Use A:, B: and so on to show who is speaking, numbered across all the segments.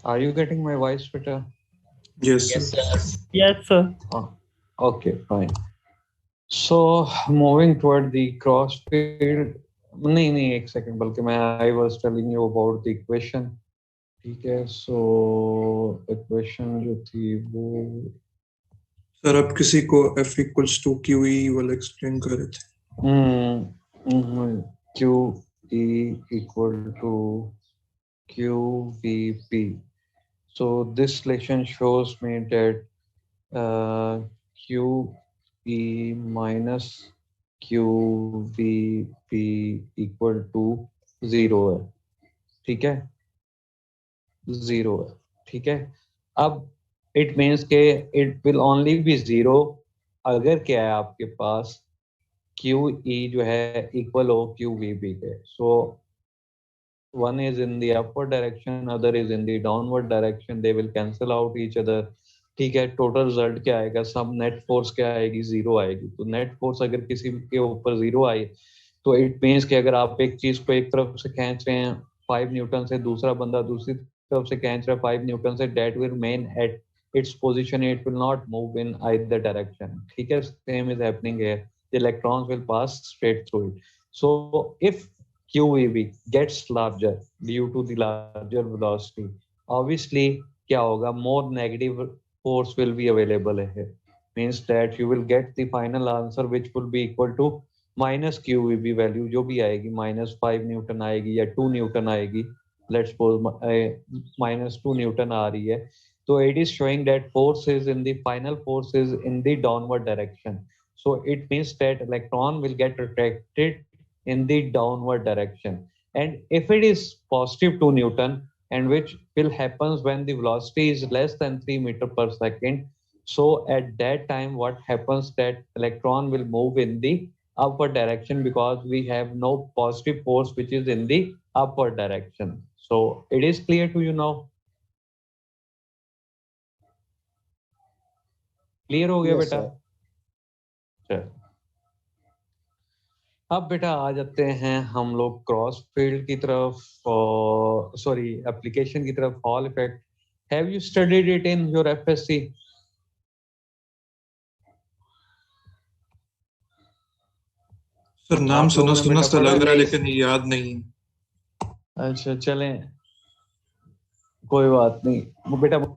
A: Are you getting my voice better?
B: Yes, sir.
C: Yes, sir.
D: Yes, sir.
A: Oh, okay, fine. So moving toward the cross field, नहीं नहीं एक second बल्कि मैं I was telling you about the equation. ठीक है, so equation जो थी वो
B: सर आप किसी को F equals to Q E वाला एक्सप्लेन कर रहे थे।
A: Q E equal to QVP. So this relation shows me that QE minus QVP equal to 0 है, ठीक है, 0 है, ठीक है। अब इट मीन्स के इट विल ओनली बी 0 अगर क्या है आपके पास QE जो है इक्वल हो QVP के। सो one is in the upward direction, other is in the downward direction, they will cancel out each other, ठीक है। टोटल रिजल्ट क्या आएगा, सब नेट फोर्स क्या आएगी, जीरो आएगी। तो नेट फोर्स अगर किसी के ऊपर जीरो आई तो इट मीन्स कि अगर आप एक चीज को एक तरफ से खींच रहे हैं 5 न्यूटन से, दूसरा बंदा दूसरी तरफ से खींच रहा है 5 न्यूटन से, that will remain at its position, it will not move in either direction, ठीक है। Same is happening here, the electrons will pass straight through it. So if QEV gets larger due to the larger velocity, obviously क्या होगा, more negative force will be available here, means that you will get the final answer which will be equal to minus QEV value जो भी आएगी, -5 Newton आएगी या 2 Newton आएगी, let's suppose -2 Newton आ रही है, तो it is showing that force is in the final force is in the downward direction, so it means that electron will get attracted in the downward direction. And if it is positive 2 Newton, and which will happens when the velocity is less than 3 meter per second, so at that time what happens that electron will move in the upward direction because we have no positive force which is in the upward direction. So it is clear to you now? Clear हो गया
C: Yes,
A: बेटा?
C: sir.
A: चल, अब बेटा आ जाते हैं हम लोग क्रॉस फील्ड की तरफ, सॉरी एप्लीकेशन की तरफ, hall effect. Have you studied it in your FSc?
B: Sir नाम
A: आप
B: सुना
A: लोगों ने
B: सुना
A: बेटा
B: सा
A: पढ़ा
B: लग रहा है
A: नहीं?
B: लेकिन याद नहीं।
A: अच्छा चलें, कोई बात नहीं। वो बेटा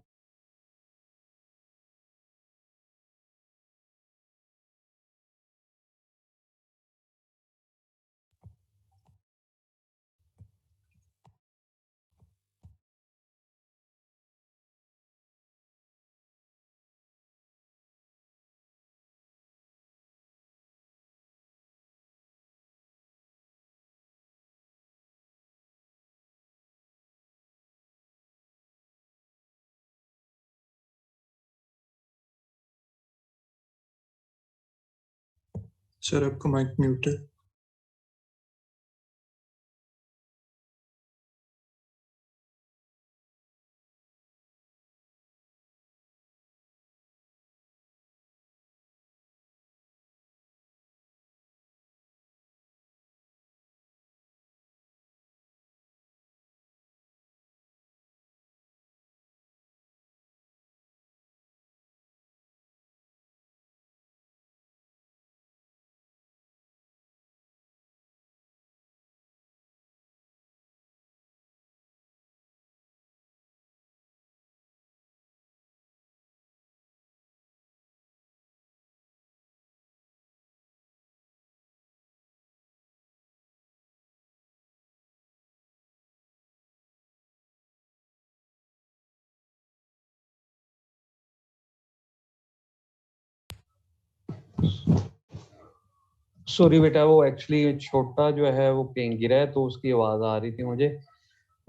B: सर आपका माइक म्यूट है।
A: सॉरी बेटा, वो एक्चुअली छोटा जो है वो कहीं गिरा है तो उसकी आवाज आ रही थी मुझे,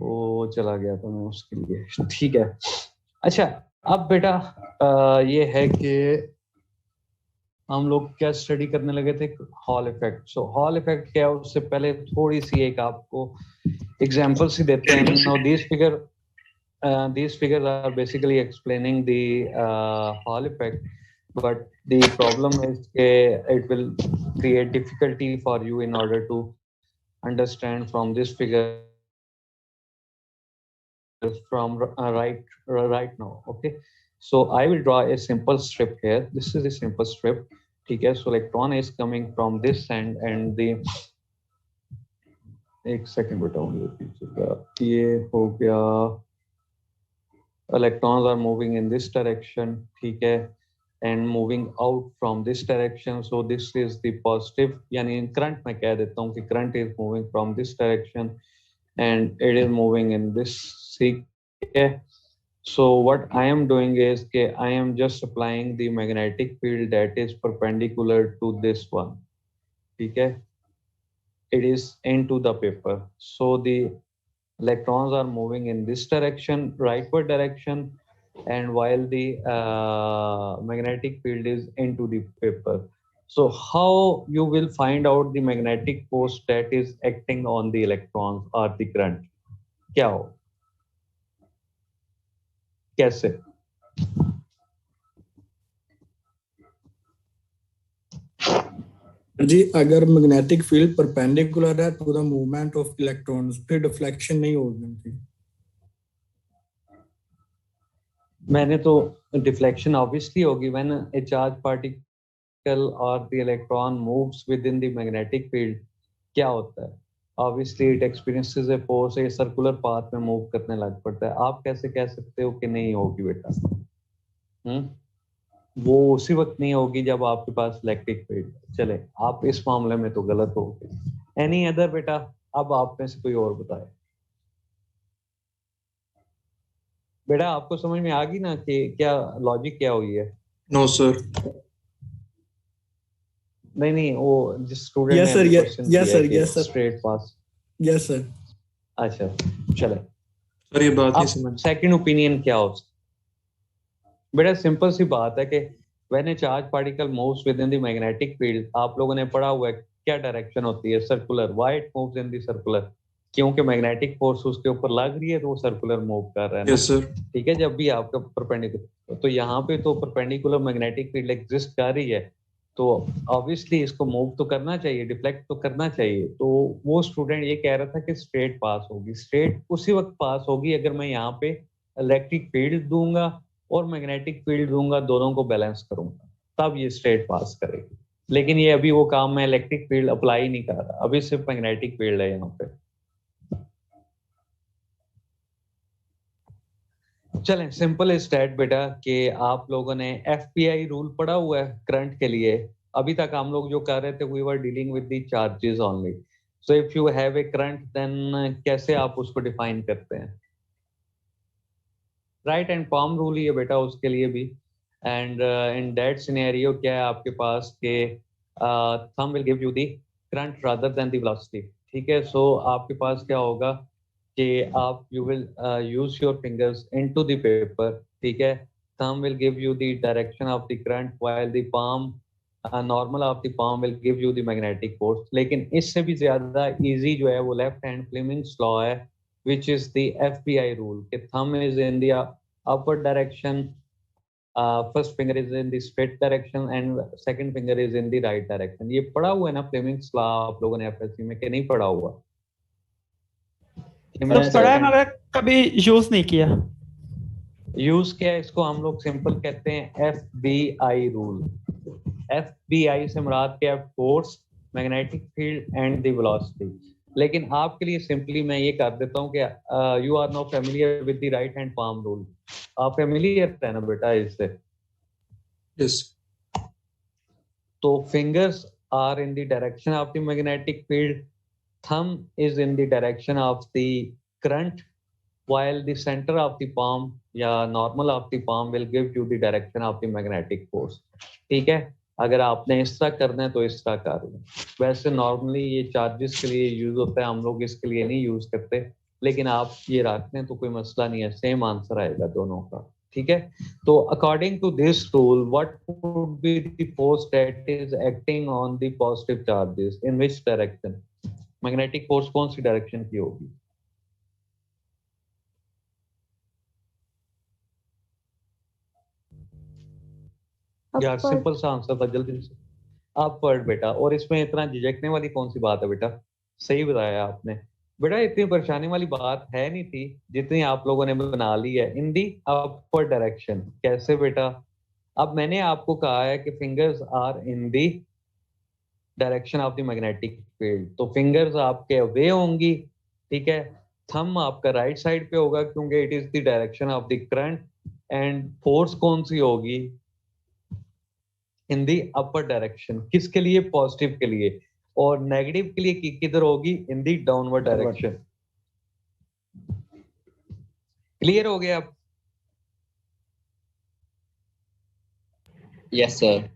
A: वो चला गया था मैं उसके लिए, ठीक है। अच्छा अब बेटा ये है कि हम लोग क्या स्टडी करने लगे थे, हॉल इफेक्ट। सो हॉल इफेक्ट क्या है, उससे पहले थोड़ी सी एक आपको एग्जांपल सी देते हैं। Now these figures are basically explaining the hall effect, but the problem is it will create difficulty for you in order to understand from this figure that what is the hall effect. from right now. Okay, so I will draw a simple strip here. This is a simple strip. ठीक है, so electron is coming from this end and the एक second बेटा मुझे पीछे का ये हो गया, electrons are moving in this direction, ठीक है, and moving out from this direction, so this is the positive, यानी current मैं कह देता हूँ कि current is moving from this direction and it is moving in this, ठीक है. So what I am doing is that I am just applying the magnetic field that is perpendicular to this one, ठीक है. It is into the paper, so the electrons are moving in this direction, rightward direction, and while the magnetic field is into the paper. So how you will find out the magnetic force that is acting on the electrons or the current? क्या हो, कैसे?
C: जी अगर magnetic field perpendicular है to the movement of electrons, फिर deflection नहीं होगी उनकी.
A: मैंने तो डिफ्लेक्शन ऑब्वियसली होगी व्हेन ए चार्ज पार्टिकल और the electron moves with in the magnetic field. क्या होता है? Obviously it experiences a force, a circular path में मूव करने लग पड़ता है. आप कैसे कह सकते हो कि नहीं होगी बेटा? वो उसी वक्त नहीं होगी जब आपके पास इलेक्ट्रिक फील्ड. चले, आप इस मामले में तो गलत हो गए. एनी अदर बेटा, अब आप में से कोई और बताए. बेटा आपको समझ में आ गई ना कि क्या लॉजिक क्या हुई है?
B: No sir.
A: नहीं वो जिस स्टूडेंट
C: Yes,
A: ने
C: sir, yes,
A: क्वेश्चन
C: yes,
A: किया
C: sir,
A: कि
C: yes, sir.
A: Straight pass.
C: Yes sir.
A: अच्छा चले,
B: सर ये बात नहीं
A: अब
B: समझ.
A: सेकंड ओपिनियन क्या हो? बेटा सिंपल सी बात है कि when a charge particle moves with in the magnetic field, आप लोगों ने पढ़ा हुआ है क्या डायरेक्शन होती है? Circular. Why it moves in the circular? क्योंकि मैग्नेटिक फोर्स उसके ऊपर लग रही है तो वो सर्कुलर मूव कर रहा है.
B: Yes sir.
A: ठीक है, जब भी आपका परपेंडिकुलर, तो यहाँ पे तो परपेंडिकुलर मैग्नेटिक फील्ड एग्जिस्ट कर रही है, तो ऑब्वियसली इसको मूव तो करना चाहिए, डिफ्लेक्ट तो करना चाहिए. तो वो स्टूडेंट ये कह रहा था कि स्ट्रेट पास होगी. स्ट्रेट उसी वक्त पास होगी अगर मैं यहाँ पे इलेक्ट्रिक फील्ड दूंगा और मैग्नेटिक फील्ड दूंगा, दोनों को बैलेंस करूंगा, तब ये स्ट्रेट पास करेगी. लेकिन ये अभी वो काम मैं इलेक्ट्रिक फील्ड अप्लाई नहीं कर रहा, अभी सिर्फ मैग्नेटिक फील्ड है यहाँ पे. चलें, सिंपल स्टेट बेटा कि आप लोगों ने एफपीआई रूल पढ़ा हुआ है करंट के लिए. अभी तक हम लोग जो कर रहे थे we were dealing with the charges only. So if you have a current then कैसे आप उसको डिफाइन करते हैं? राइट हैंड पाम रूल ही है बेटा उसके लिए भी. एंड इन दैट सिनेरियो क्या है आपके पास के thumb will give you the current rather than the velocity. ठीक है, सो आपके पास क्या होगा कि आप you will use your fingers into the paper. ठीक है, thumb will give you the direction of the current while the palm normal of the palm will give you the magnetic force. लेकिन इससे भी ज्यादा इजी जो है वो left hand Fleming's law है, which is the FBI rule. कि thumb is in the upward direction, first finger is in the straight direction and second finger is in the right direction. ये पढ़ा हुआ है ना फ्लेमिंग्स लॉ आप लोगों ने एफएससी में कि नहीं पढ़ा हुआ?
D: तो पढ़ा है मगर कभी यूज नहीं किया.
A: यूज किया है, इसको हम लोग सिंपल कहते हैं FBI रूल. FBI से मुराद क्या है? Force, magnetic field and the velocity. लेकिन आपके लिए सिंपली मैं ये कर देता हूँ कि you are no familiar with the right hand palm rule. आप फेमिलियर है ना बेटा इससे?
B: यस.
A: तो fingers are in the direction of the magnetic field, thumb is in the direction of the current, while the center of the palm या normal of the palm will give you the direction of the magnetic force. ठीक है, अगर आपने इस तरह करना है तो इस तरह कर लें. वैसे नॉर्मली ये चार्जेस के लिए यूज होता है, हम लोग इसके लिए नहीं यूज करते, लेकिन आप ये रख लें तो कोई मसला नहीं है, सेम आंसर आएगा दोनों का. ठीक है, तो according to this rule what would be the force that is acting on the positive charges in which direction? Magnetic force कौन सी डायरेक्शन की होगी? यार सिंपल सा आंसर था, जल्दी से. अपवर्ड बेटा. और इसमें इतना झिझकने वाली कौन सी बात है बेटा? सही बताया आपने. बेटा इतनी परेशानी वाली बात है नहीं थी जितनी आप लोगों ने बना ली है। इन दी अपवर्ड डायरेक्शन कैसे बेटा? अब मैंने आपको कहा है कि fingers are in the direction of the magnetic field, तो फिंगर्स आपके अवे होंगी, ठीक है। थंब आपका राइट साइड पे होगा क्योंकि it is the direction of the current. And force कौन सी होगी? इन दी अपर डायरेक्शन। किसके लिए? पॉजिटिव के लिए। और नेगेटिव के लिए किधर होगी? इन दी डाउनवर्ड डायरेक्शन। क्लियर हो गया? अब
E: यस सर।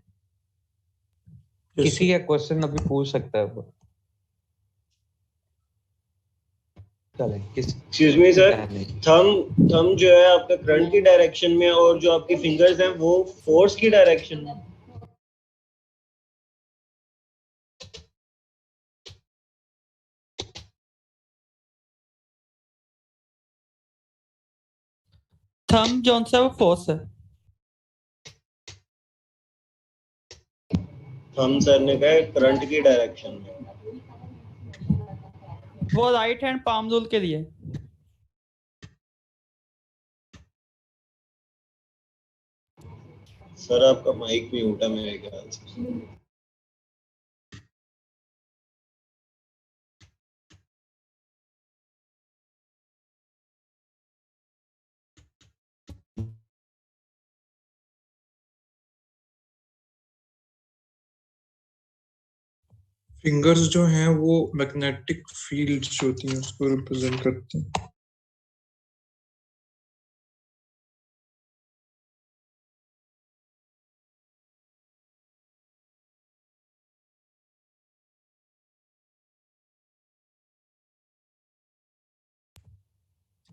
B: Yes,
A: किसी
B: sir.
A: का क्वेश्चन अभी पूछ सकता है वो। चले किस
F: एक्सक्यूज मी सर,
A: नहीं।
F: थंब जो है आपका करंट की डायरेक्शन में और जो आपकी फिंगर्स हैं वो फोर्स की डायरेक्शन में।
D: थंब जो सा वो फोर्स है।
F: थंब सर ने कहा करंट की डायरेक्शन में।
D: वो राइट हैंड पाम रूल के लिए।
F: सर आपका माइक म्यूट है मेरे ख्याल से।
B: फिंगर्स जो हैं वो मैग्नेटिक फील्ड जो होती हैं उसको रिप्रेजेंट करते हैं।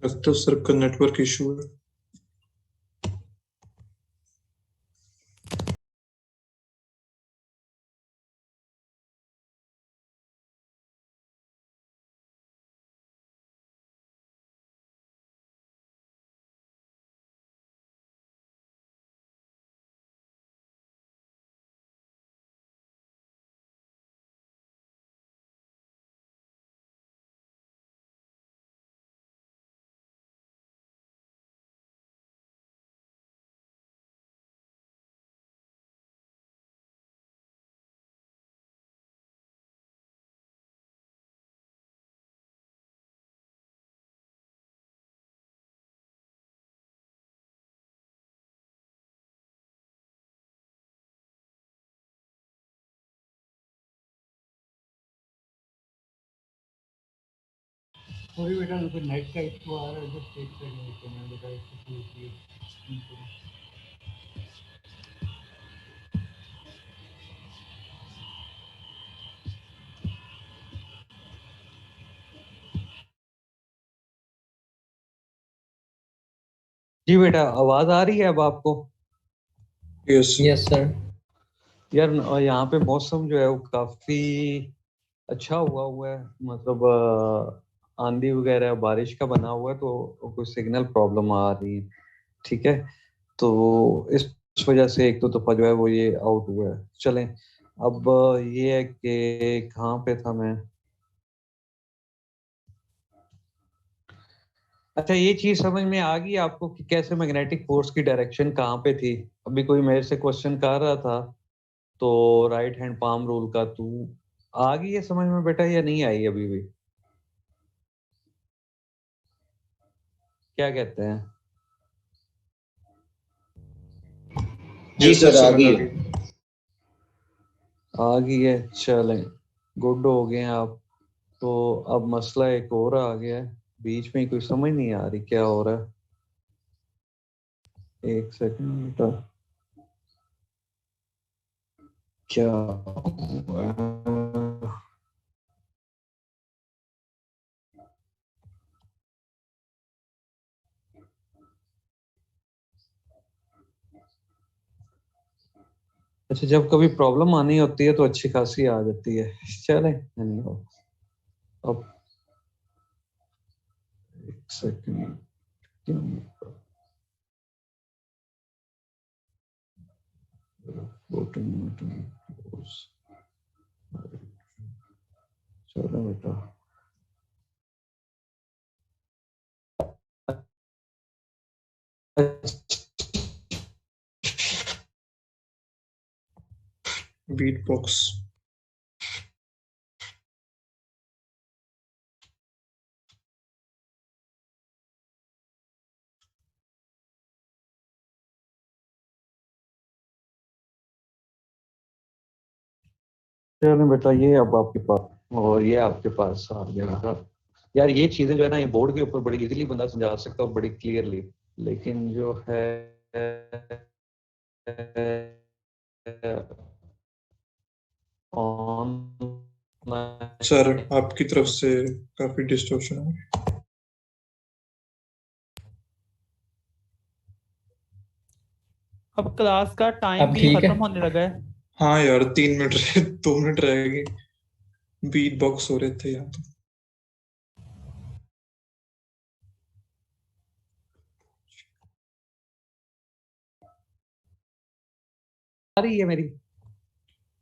B: लगता है सर का नेटवर्क इशू है।
C: सॉरी बेटा, नेट का इशू आ रहा है, जस्ट एक सेकंड मैं बेटा इसको पूछिए।
A: जी बेटा आवाज आ रही है अब आपको?
B: Yes
E: yes sir.
A: यार यहाँ पे मौसम जो है वो काफी अच्छा हुआ है, मतलब आंधी वगैरह बारिश का बना हुआ है, तो कुछ सिग्नल प्रॉब्लम आ रही है, ठीक है। तो इस वजह से एक तो दफा जो है वो ये आउट हुआ है। चलें, अब ये है कि कहाँ पे था मैं? अच्छा, ये चीज समझ में आ गई आपको कि कैसे मैग्नेटिक फोर्स की डायरेक्शन कहाँ पे थी? अभी कोई मेरे से क्वेश्चन कर रहा था तो राइट हैंड पाम रूल का, तू आ गई है समझ में बेटा या नहीं आई अभी भी? क्या कहते हैं?
F: जी
B: यस
F: सर, आ
B: समझ
F: गई
B: आ
F: है।
B: गई।
A: आ गई है, चलें, गुड हो गए हैं आप। तो अब मसला एक और आ गया है, बीच में कोई समझ नहीं आ रही क्या हो रहा है। एक सेकंड बेटा, क्या हुआ है? अच्छा, जब कभी प्रॉब्लम आनी होती है तो अच्छी खासी आ जाती है। चले, नहीं हो। अब एक सेकंड, चलो बेटा,
B: बीट बॉक्स।
A: चलो बेटा, ये अब आपके पास और ये आपके पास आ गया बेटा। यार ये चीजें जो है ना, ये बोर्ड के ऊपर बड़ी इजीली बंदा समझा सकता है, बड़ी क्लियरली, लेकिन जो है ऑनलाइन
B: सर आपकी तरफ से काफी डिस्टॉर्शन है।
D: अब क्लास का टाइम
C: अब
D: भी
C: ठीक है?
D: खत्म होने लगा है।
B: हाँ यार 3 मिनट रहे, 2 मिनट रह गए। बीट बॉक्स हो रहे थे यहाँ तो।
A: आ रही है मेरी?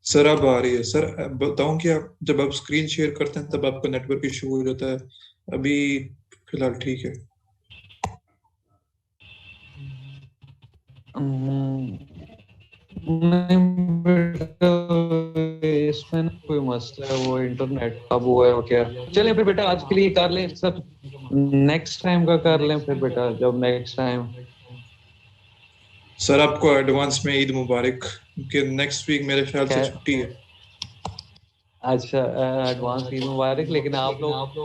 B: सर अब आ रही है सर। बताऊं कि आप जब आप स्क्रीन शेयर करते हैं तब आपका नेटवर्क इशू हो जाता है। अभी फिलहाल ठीक है।
A: नहीं बेटा, इसमें ना कोई मसला है, वो इंटरनेट अब हुआ है क्या। चलें फिर बेटा, आज के लिए कर लें सब, नेक्स्ट टाइम का कर लें फिर बेटा, जब नेक्स्ट टाइम।
B: सर आपको एडवांस में ईद मुबारक, कि नेक्स्ट वीक मेरे ख्याल से
A: क्या?
B: छुट्टी है।
A: अच्छा, एडवांस ईद मुबारक। लेकिन आप लोग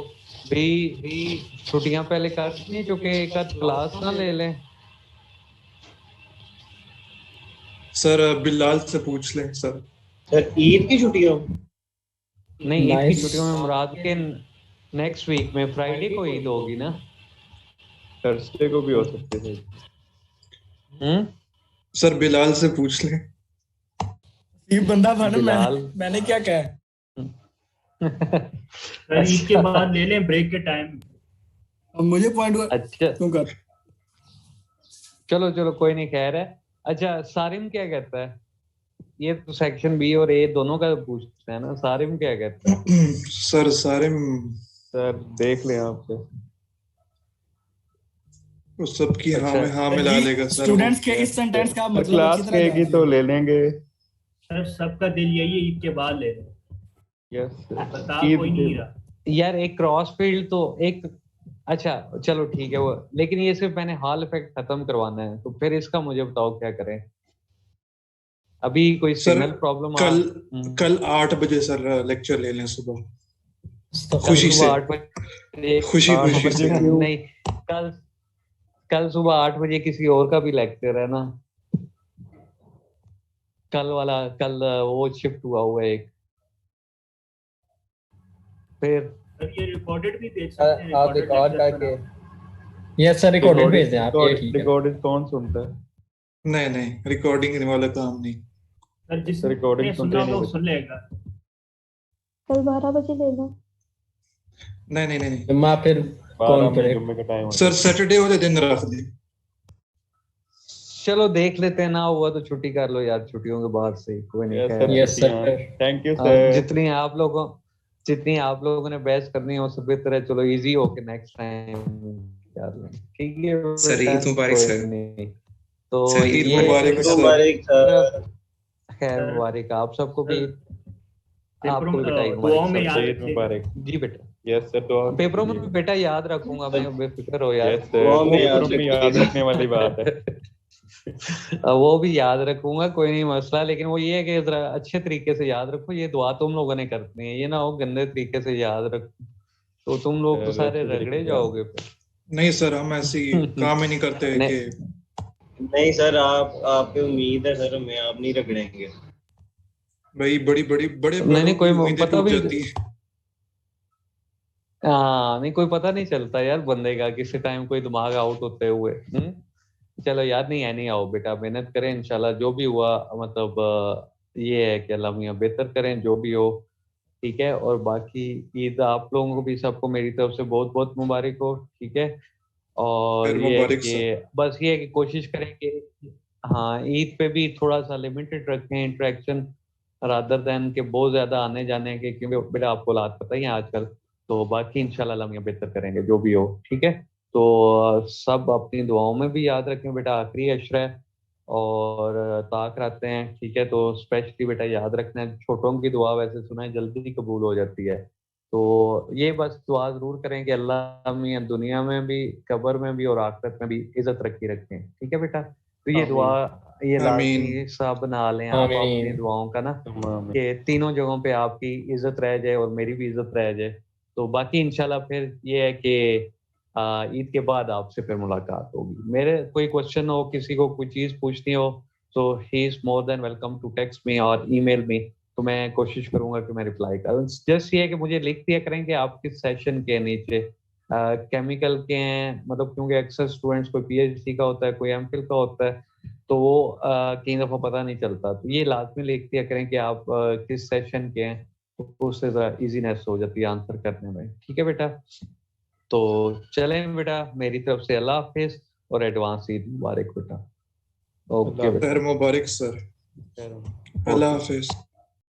A: भी छुट्टियां पहले कर लें, क्योंकि एक आध क्लास ना ले लें।
B: सर बिलाल से पूछ लें सर।
F: सर ईद की छुट्टियों?
A: नहीं, ईद की
C: Nice.
A: छुट्टियों में मुराद के नेक्स्ट वीक में फ्राइडे को ईद होगी ना।
E: थर्सडे को भी हो सकते थे।
B: सर बिलाल से पूछ लें।
C: ये बंदा बना,
A: बिलाल।
C: मैंने क्या कहा?
G: सर ईद के बाद ले लें ब्रेक के टाइम।
C: अब मुझे पॉइंट
A: अच्छा
C: क्यों कर?
A: चलो चलो, कोई नहीं, खैर है। अच्छा, सारिम क्या कहता है? ये तो सेक्शन बी और ए दोनों का पूछते हैं ना, सारिम क्या कहता है?
B: सर सारे
E: सर देख लें आपसे।
B: उस सब की हाँ
A: अच्छा।
B: में हाँ मिला लेगा सर।
C: स्टूडेंट्स के इस सेंटेंस का मतलब
E: क्लास
C: अच्छी तरह
E: कहेगी
C: जान
E: तो
C: लो।
E: ले लेंगे।
G: सर सबका दिल यही है ईद के बाद ले लें।
E: यस
G: बता कोई नहीं रहा।
A: यार एक क्रॉस फील्ड तो एक, अच्छा चलो ठीक है वो, लेकिन ये सिर्फ मैंने हॉल इफेक्ट खत्म करवाना है, तो फिर इसका मुझे बताओ क्या करें। अभी कोई
B: सर
A: सिग्नल प्रॉब्लम
B: कल 8 बजे सर लेक्चर ले लें सुबह,
A: कल
B: खुशी से।
A: सुबह 8 बजे?
B: खुशी
E: 8
B: खुशी
E: बजे
B: से।
E: क्यों?
A: नहीं, कल कल सुबह 8 बजे किसी और का भी लेक्चर है ना, कल वाला, कल वो शिफ्ट हुआ हुआ है एक। फिर
G: सर ये रिकॉर्डेड भी भेज सकते हैं।
C: आप रिकॉर्ड करके, यस सर, रिकॉर्डेड भेज दें आप, ये ठीक है।
E: रिकॉर्डिंग कौन सुनता है?
B: नहीं नहीं, रिकॉर्डिंग वाला काम नहीं।
G: सर जिसने
E: रिकॉर्डिंग
G: सुनना
E: सुनते
G: होगा वो
E: नहीं।
G: सुन लेगा।
H: कल 12 बजे ले लो।
B: नहीं नहीं नहीं, नहीं।
C: जुम्मा फिर
E: 12
C: कौन
E: में
C: करे?
E: जुम्मे का टाइम
B: सर सैटरडे वाले दिन रख दें।
A: चलो देख लेते हैं, ना हुआ तो छुट्टी कर लो यार, छुट्टियों के बाद से कोई नहीं।
E: यस
A: खैर,
C: Yes, sir.
E: Thank you sir.
A: जितनी आप लोगों ने बहस करनी है उससे बेहतर है, चलो इजी होके नेक्स्ट टाइम कर लें, ठीक है
I: सर
A: बेटा?
I: ईद मुबारक
A: कोई
I: सर।
A: नहीं। तो
I: सर, ईद
A: ये
B: मुबारक सर।
F: मुबारक सर।
A: खैर मुबारक आप सबको भी।
G: पेपरों
A: आपको भी
G: में
A: बेटा ईद
G: दुआओं में
A: मुबारक
G: याद
A: सब।
E: ईद मुबारक।
A: जी बेटा,
E: यस सर, तो
A: पेपरों में भी बेटा याद रखूंगा मैं, बेफिक्र हो यार।
E: यस सर,
F: दुआ में याद
E: पेपरों में याद रखने वाली बात है।
A: वो भी याद रखूंगा, कोई नहीं मसला, लेकिन वो ये है कि जरा अच्छे तरीके से याद रखो, ये दुआ तुम लोगों ने करनी है, ये ना हो गंदे तरीके से याद रखो तो तुम लोग तो सारे रगड़े जाओगे फिर।
B: नहीं सर, हम ऐसी काम ही नहीं करते
A: नहीं।
B: कि
F: नहीं सर, आप पे उम्मीद है सर, हमें आप नहीं रगड़ेंगे।
B: भाई बड़ी बड़े
A: नहीं
B: बड़ों
A: कोई
B: की उम्मीदें
A: पता
B: टूट
A: भी,
B: जाती है।
A: हाँ नहीं, कोई पता नहीं चलता यार बंदे का किसी टाइम कोई दिमाग आउट होते हुए। चलो याद नहीं है, नहीं आओ बेटा, मेहनत करें इंशाल्लाह, जो भी हुआ मतलब ये है कि अल्लाह मियां बेहतर करें जो भी हो, ठीक है। और बाकी ईद आप लोगों को भी सबको मेरी तरफ से बहुत बहुत मुबारक हो, ठीक है। और
B: फिर
A: ये है
B: मुबारक
A: कि
B: सर।
A: बस ये है कि कोशिश करें कि हाँ ईद पे भी थोड़ा सा लिमिटेड रखें इंटरेक्शन, रादर देन के बहुत ज्यादा आने जाने के, क्योंकि बेटा आपको हालात पता ही है आजकल। तो बाकी इंशाल्लाह अल्लाह मियां बेहतर करेंगे जो भी हो, ठीक है। तो सब अपनी दुआओं में भी याद रखें बेटा, आखिरी अशरा है और ताक रहते हैं, ठीक है। तो स्पेशली बेटा याद रखना है, छोटों की दुआ वैसे सुना है जल्दी कबूल हो जाती है। तो ये बस दुआ जरूर करें कि अल्लाह हमें दुनिया में भी, कब्र में भी और आखिरत में भी इज्जत रखी रखें, ठीक है बेटा। तो ये दुआ ये लाजमी सा बना लें आप अपनी दुआओं का ना, कि तीनों जगहों पे आपकी इज्जत रह जाए और मेरी भी इज्जत रह जाए। तो बाकी इंशाल्लाह फिर ये है कि ईद के बाद आपसे फिर मुलाकात होगी। मेरे कोई क्वेश्चन हो, किसी को कोई चीज़ पूछनी हो, तो he is more than welcome to text me और ईमेल मी। तो मैं कोशिश करूंगा कि मैं रिप्लाई करूं। जस्ट ये है कि मुझे लिख दिया करें कि आप किस सेशन के नीचे केमिकल के हैं, मतलब क्योंकि अक्सर स्टूडेंट्स कोई पीएचडी का होता है, कोई एमफिल का होता है, तो वो कई दफ़ा पता नहीं चलता। तो ये लाजमी लिख दिया करें कि आप किस सेशन के हैं, तो उससे ज़रा ईजीनेस हो जाती है आंसर करने में, ठीक है बेटा। तो चलें बेटा, मेरी तरफ से अल्लाह हाफिज और एडवांस ईद मुबारक बेटा। ओके बेटा,
B: मुबारक सर, अल्लाह हाफिज।